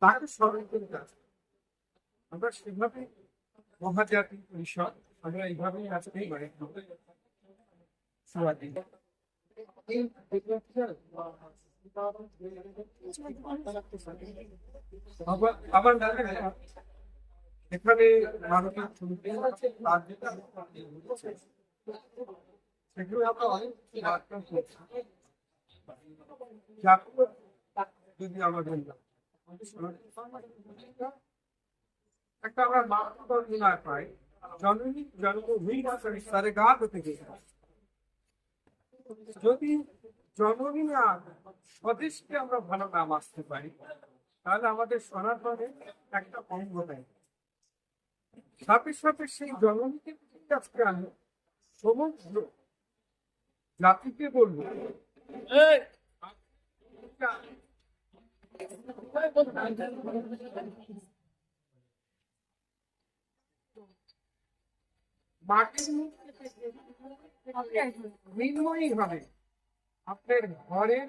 তাকে স্মরণ করে কাজ আমরা সেভাবে মহাজাতি পরিষদ আমরা এইভাবেই আজকে আবার এখানে মানবিক সেগুলো আমরা অনেক যদি আমাদের একটা আমরা না পাই জননী জন্মভূমি সারে গা থেকে যদি জননী আর স্বদেশকে আমরা ভালো নাম আসতে পারি তাহলে আমাদের সনাতনে একটা অঙ্গ দেয় সাথে সাথে সেই জননীকে কাছকে আনে সমগ্র জাতিকে বলবো মৃন্ময়ী হবে আপনার ঘরের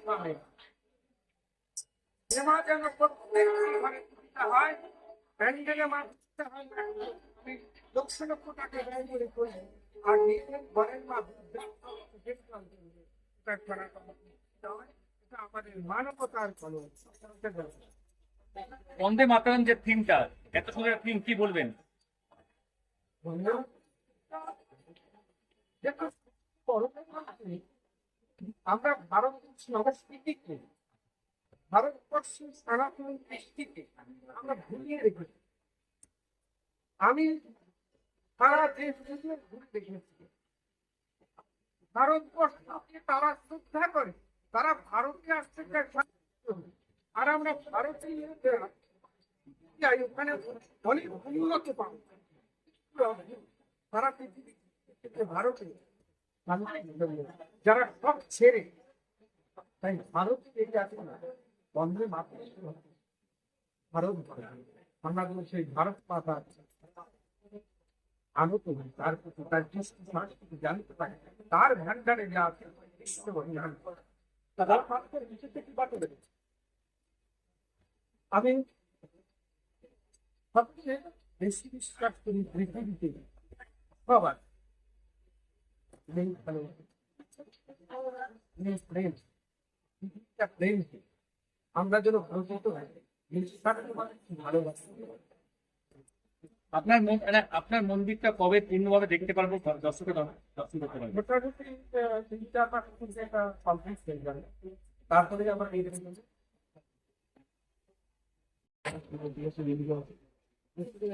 পাবে যেন প্রত্যেকটি ঘরে হয় প্যান্ডেলে মারতে হয় লক্ষ লক্ষ টাকা ব্যয় করে করি আর নিজের ঘরের মা এটা আমাদের মানবতার ফলন। বন্দে মাতরম যে থিমটা এত সুন্দর থিম, কি বলবেন? আমরা ভারতবর্ষ সংস্কৃতিকে ভারতবর্ষের সনাতন কৃষ্টিকে আমরা ভুলিয়ে রেখেছি। আমি সারা দেশ ঘুরে দেখেছি ভারতবর্ষকে তারা শ্রদ্ধা করে, তারা ভারতে আসতে চায় আর আমরা ভারতীয় ওখানে অনেক উন্নত পাবো। সারা পৃথিবী ভারতে যারা সব ছেড়ে তাই ভারতে এই আছে না বন্ধে মাত্র ভারত আমরা সেই ভারত মাতা আনত হই তার প্রতি তার কৃষ্টি সংস্কৃতি জানতে পারি তার ভান্ডারে যা আছে তারা মানুষের বিশেষ একটি বাটো বেড়েছে। আমি সবচেয়ে বেশি বিশ্বাস করি পৃথিবীতে সবার নেই ভালোবাসা নেই প্রেম। পৃথিবীটা প্রেমকে আমরা যেন ভালোবাসতে ভালোবাসি। আপনার মন্দিরটা কবে পূর্ণভাবে দেখতে পারবো, দর্শকের দর্শন করতে পারবো? মোটামুটি 3-4 মাস একটা কমপ্লিট হয়ে যাবে, তারপরে আমরা এই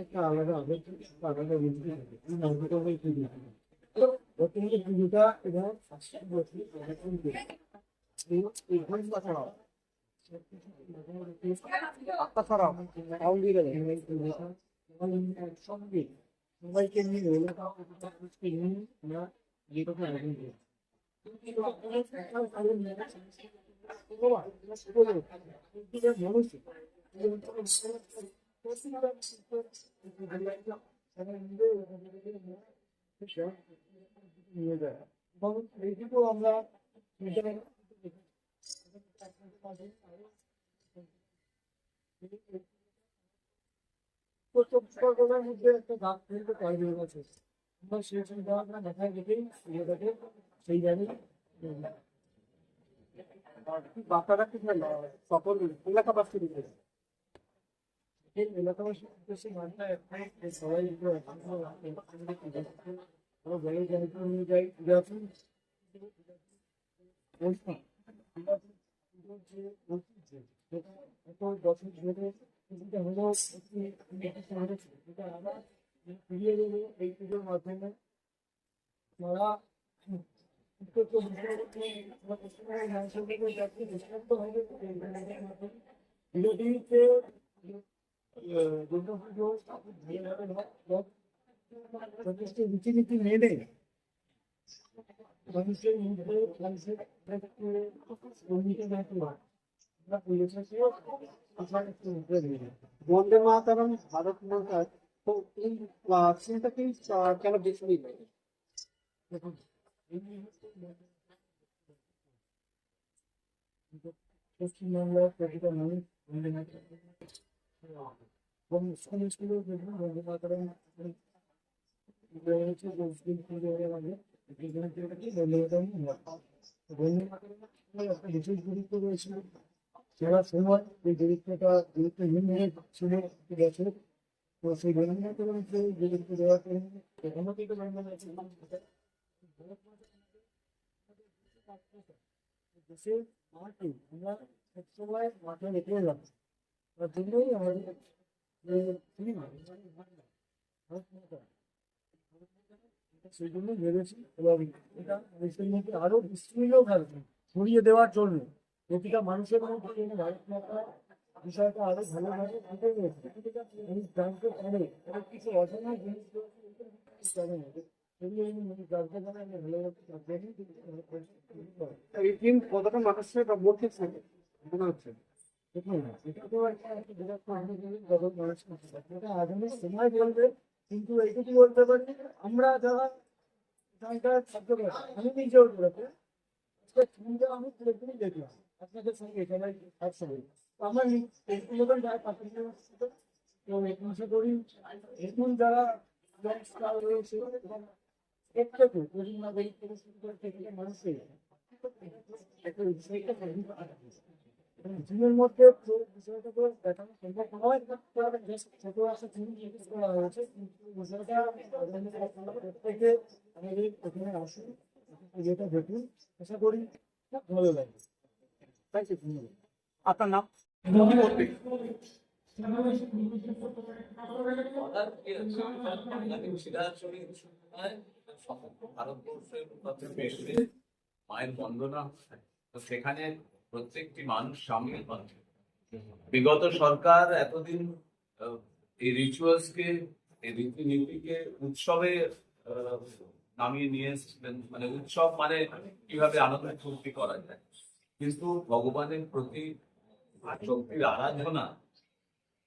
একটা আলাদা পুজোটা এবং সঙ্গে সবাইকে নিয়ে নিয়ে যায় এবং এইটুকু আমরা মধ্যে একটা গাছ ফেলতে পারবে আছে আমরা সেই সুবিধা দেখায় দেখেই ইয়েটাকে সেই জায়গায় বার্তাটা ঠিক সকল এলাকাবাসী দিতে এলাকাবাসী উদ্দেশ্যে গানটা একটাই সবাই অনুযায়ী বছর ধরে ফিরিয়ে দেবো এই পুজোর মাধ্যমে। যারা বিরোধীতে দুর্গাপুজো যথেষ্ট রীতিনীতি মেনে মানুষের মধ্যে বন্দে মাতরম ভারত মাতার তো এই সিনেমাটাকে কেন বেছে নিলেন? দেখুন, এই মুহূর্তে পশ্চিমবাংলার প্রতিটা মানুষ বন্দে মাতরম এবং স্কুলে বিভিন্ন বন্দে মাতরম রয়েছে যে স্কুল খুলে আমাদের বিভিন্ন জায়গাতে বন্দে মাতরম হয়। তো বন্দে মাতরম একটা বিশেষ গুরুত্ব রয়েছে। সেবার সময় এই গুরুত্বহীন হয়ে ছিল গেছে। তো সেই বন্দে মাতরমকে গুরুত্ব দেওয়ার জন্য এখনো কিন্তু বন্দে মাতরম দেশের মাটি আমরা সবসময় মাঠে রেখে যাব। তার জন্যই আমাদের যে সিনেমা সেই জন্য ভেবেছি এবং এটা দেশের মধ্যে আরো বিস্তৃত ভাবে ছড়িয়ে দেওয়ার জন্য প্রতিটা মানুষের মধ্যে যেন ভারত মাতা বিষয়টা আরো ভালোভাবে ফুটে রয়েছে এবং জানতে পারে অনেক কিছু অজানা জিনিস জানে না। সেগুলো জানতে পারে আমি ভালোভাবে এই দিন কতটা মানুষের মধ্যে থাকে মনে হচ্ছে। দেখুন, এটা তো একটা বিরাট জগৎ মানুষ এটা আধুনিক সময় বলবে, কিন্তু এইটুকু বলতে পারি আমরা যারা এখানকার ছাত্ররা আমি নিজেও করেছি ছবিটা আমি পুরোপুরি দেখলাম আপনাদের সঙ্গে সবাই একসঙ্গে। তো আমার এইগুলো যারা পাশে তো আশা করি এখন যারা স্টার রয়েছে এবং প্রত্যেকে বিভিন্ন পরিস্থিতি করে থেকে মানুষের একটা উৎসাহিত জীবনের মধ্যে বিষয়টা তো দেখানো সম্ভব নয়। ছোট একটা ছবি জিজ্ঞেস করা হয়েছে, কিন্তু বিষয়টা প্রত্যেকে আমাদের এখানে আসুন, যেটা দেখুন, আশা করি খুব ভালো লাগবে। থ্যাংক ইউ, ধন্যবাদ। আপনার নাম? ভারতবর্ষের মায়ের বন্দনা হয়। তো সেখানে প্রত্যেকটি মানুষ সামিল হন। বিগত সরকার এতদিন এই রিচুয়ালসকে, এই রীতিনীতিকে উৎসবে নামিয়ে নিয়ে এসেছিলেন। মানে উৎসব মানে কিভাবে আনন্দ ফুর্তি করা যায়, কিন্তু ভগবানের প্রতি শক্তির আরাধনা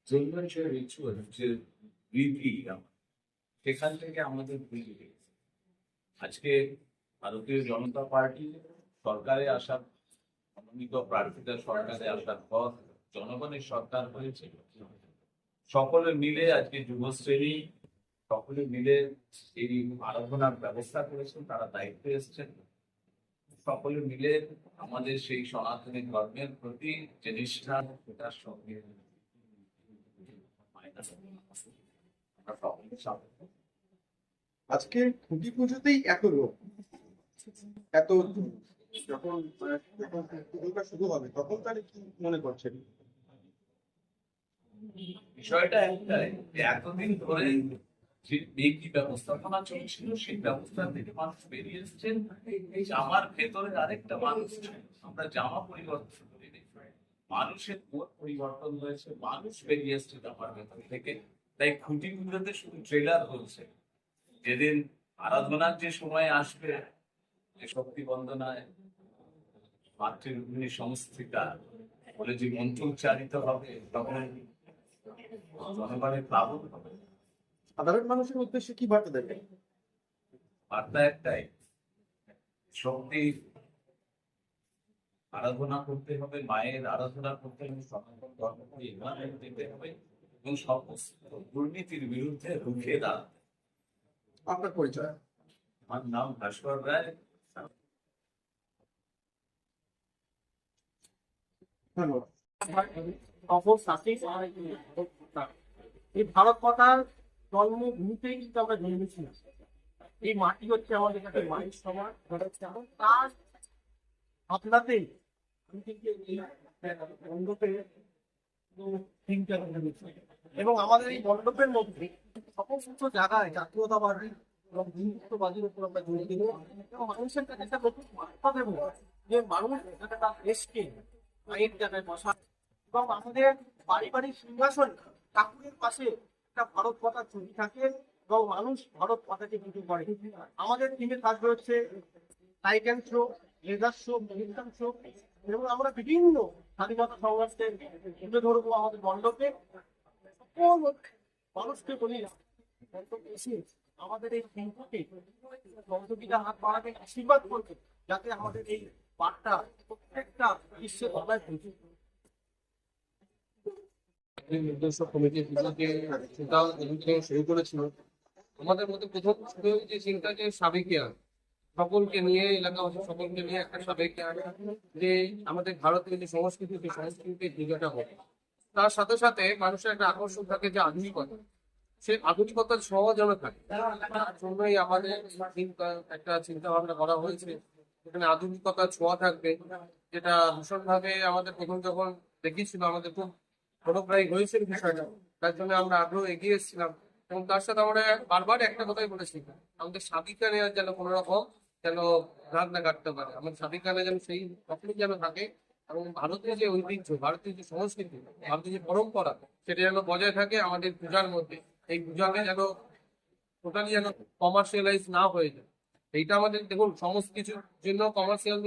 জন্য যে রিচুয়াল, যে রীতি, সেখান থেকে আমাদের ভুলে গেছে। আজকে ভারতীয় জনতা পার্টি সরকারে আসার, মনোনীত প্রার্থীরা সরকারে আসার পর জনগণের সরকার হয়েছে। সকলে মিলে আজকে যুবশ্রেণী সকলে মিলে এই আরাধনার ব্যবস্থা করেছেন, তারা দায়িত্বে এসেছেন। সকলে মিলে আমাদের সেই সনাতনী ধর্মের প্রতি যে নিষ্ঠা, সেটার সঙ্গে আমরা সকলে সামিল হই। আজকে খুঁটি পুজোতেই এত লোক, এত যখন যখন পুজোটা শুরু হবে তখন তাহলে কি মনে করছেন? বিষয়টা একটাই যে এতদিন ধরে যে কি ব্যবস্থাপনা চলছিল, সেই ব্যবস্থা থেকে মানুষ বেরিয়ে এসেছেন। এই জামার ভেতরে আরেকটা মানুষ ছিল। আমরা জামা পরিবর্তন করিনি, মানুষের মত পরিবর্তন হয়েছে, মানুষ বেরিয়ে এসছে জামার ভেতর থেকে। তাই খুঁটি পুজোতে শুধু ট্রেলার হচ্ছে। যেদিন আরাধনার যে সময় আসবে, যে শক্তি বন্দনায় মাতৃরূপিণী সংস্থিতা বলে যে মন্ত্র উচ্চারিত হবে, তখন জনগণের প্লাবন হবে। সাধারণ মানুষের উদ্দেশ্যে কি বার্তা দেবেন? বার্তা একটাই, শক্তি আরাধনা করতে হবে, মায়ের আরাধনা করতে হবে, সনাতন ধর্মকে ইমান দিতে হবে এবং সমস্ত দুর্নীতির বিরুদ্ধে রুখে দাঁড়াতে। আপনার পরিচয়? আমার নাম ভাস্কর রায়। ধন্যবাদ। এই ভারত মাতার জন্মভূমিতেই কিন্তু আমরা জন্মেছিলাম। এই মাটি হচ্ছে আমাদের কাছে মায়ের সমান। তার ভাবনাতেই আমি কিন্তু এই মণ্ডপে এবং আমাদের এই মণ্ডপের মধ্যে সমস্ত জায়গায় জাতীয়তাবাদী এবং হিন্দুত্ববাদীর উপর আমরা জোর দিব এবং মানুষের কাছে একটা নতুন বার্তা দেবো যে মানুষ যাতে তার দেশকে মায়ের জায়গায় বসা এবং আমাদের পারিবারিক সিংহাসন ঠাকুরের পাশে একটা ভারত মাতার ছবি থাকে এবং মানুষ ভারত মাতাকে পুজো করে। আমাদের টিমে থাকবে হচ্ছে টাইটান শো, লেজার শো, মিলিটান শো এবং আমরা বিভিন্ন স্বাধীনতা সংগ্রামকে তুলে ধরবো আমাদের মণ্ডপে। সকল মানুষকে বলি অন্তত এসে আমাদের এই শিল্পকে সহযোগিতা হাত বাড়াবেন, আশীর্বাদ করবেন, যাতে আমাদের এই বার্তা প্রত্যেকটা বিশ্বের বাংলায় পৌঁছে। নির্দেশক কমিটির বিভাগে চিন্তা শুরু করেছিল। আমাদের মধ্যে প্রথম ছিল যে চিন্তা যে সাবেকিয়ান সকলকে নিয়ে, এলাকাবাসী সকলকে নিয়ে একটা সাবেকিয়ান, যে আমাদের ভারতের যে সংস্কৃতি, সেই সংস্কৃতির দিকটা হবে। তার সাথে সাথে মানুষের একটা আকর্ষণ থাকে যে আধুনিকতা, সেই আধুনিকতার ছোঁয়া যেন থাকে। তার জন্যই আমাদের একটা চিন্তা ভাবনা করা হয়েছে, এখানে আধুনিকতার ছোঁয়া থাকবে, যেটা ভীষণভাবে আমাদের প্রথম যখন দেখিয়েছিল আমাদের খুব ফটোগ্রাফি হয়েছে বিষয়টা, তার জন্য আমরা আগ্রহ এগিয়ে এসেছিলাম। এবং তার সাথে আমরা বারবার একটা কথাই বলেছি, আমাদের সাবিকা নেওয়ার যেন কোনো রকম যেন ঘাত না কাটতে পারে, আমাদের সাবিকানে যেন সেই রকমই যেন থাকে। এবং ভারতীয় যে ঐতিহ্য, ভারতীয় যে সংস্কৃতি, ভারতীয় যে পরম্পরা, সেটা যেন বজায় থাকে আমাদের পূজার মধ্যে। এই পূজাকে যেন টোটালি যেন কমার্শিয়ালাইজ না হয়ে যায়। এইটা আমাদের দেখুন, সমস্ত কিছুর জন্য কমার্শিয়াল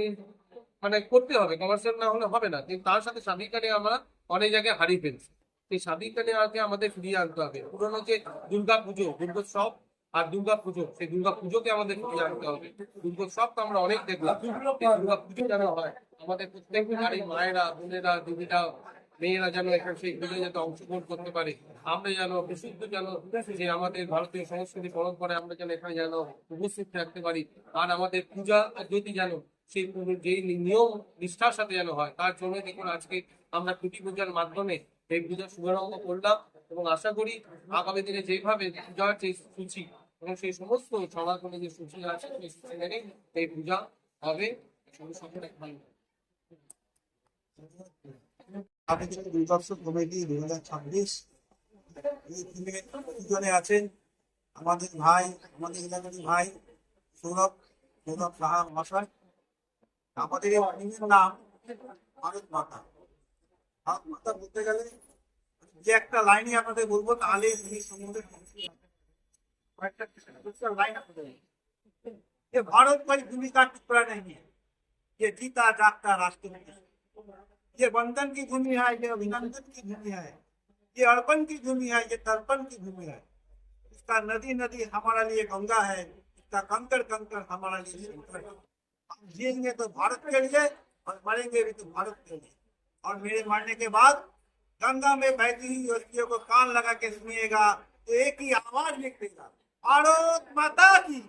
মানে করতে হবে, কমার্শিয়াল না হলে হবে না। কিন্তু তার সাথে সাবিকানে আমরা অনেক জায়গায় হারিয়ে ফেলছি। সেই সাবিকানে আগে আমাদের ফিরিয়ে আনতে হবে। পুরোনো যে দুর্গা পুজো, দুর্গোৎসব আর দুর্গা পুজো, সেই দুর্গা পুজোকে আমাদের ফিরিয়ে আনতে হবে। দুর্গোৎসব তো আমরা অনেক দেখলাম, দুর্গা পুজো যেন হয় আমাদের প্রত্যেক বাড়ির মায়েরা, বোনেরা, দিদিরা, মেয়েরা যেন এখানে সেই পুজোয় যাতে অংশগ্রহণ করতে পারে। আমরা যেন বিশুদ্ধ যেন যে আমাদের ভারতীয় সংস্কৃতি পরম্পরায় আমরা যেন এখানে যেন উপস্থিত থাকতে পারি। আর আমাদের পূজা যদি যেন সেই যেই নিয়ম নিষ্ঠার সাথে যেন হয়, তার জন্য দেখুন আজকে আমরা খুঁটি পূজার মাধ্যমে এই পূজার শুভারম্ভ করলাম। এবং আশা করি আগামী দিনে যেভাবে পূজার যে সূচি এবং সেই সমস্ত সনাতনী যে সূচি আছে, সেই সূচি মেনে এই পূজা হবে। সকলে ভালো। আবেদন দুর্গোৎসব কমিটি 2026 এই টিমের দুজনে আছেন আমাদের ভাই, আমাদের এলাকার ভাই সৌরভ সাহা মহাশয়। আমাদের এই টিমের নাম ভারত মাতা। ভারত মাতা বলতে গেলে যে একটা লাইনই আপনাদের বলবো, তাহলে এই সম্বন্ধে কয়েকটা লাইন আপনাদের। ये भारत कोई भूमि का टुकड़ा नहीं है, ये जीता जागता राष्ट्र है। ये बंधन की भूमि है, ये अभिनंदन की भूमि है, ये अर्पण की भूमि है, ये तर्पण की भूमि है। इसका नदी नदी हमारा लिए गंगा है, इसका कंकड़ कंकड़ हमारा लिए शंकर है। हम जिएंगे तो भारत के लिए और मरेंगे भी तो भारत के लिए। और मेरे मरने के बाद गंगा में बहती हुई अस्थियों को कान लगा के सुनिएगा तो एक ही आवाज निकलेगा, भारत माता की।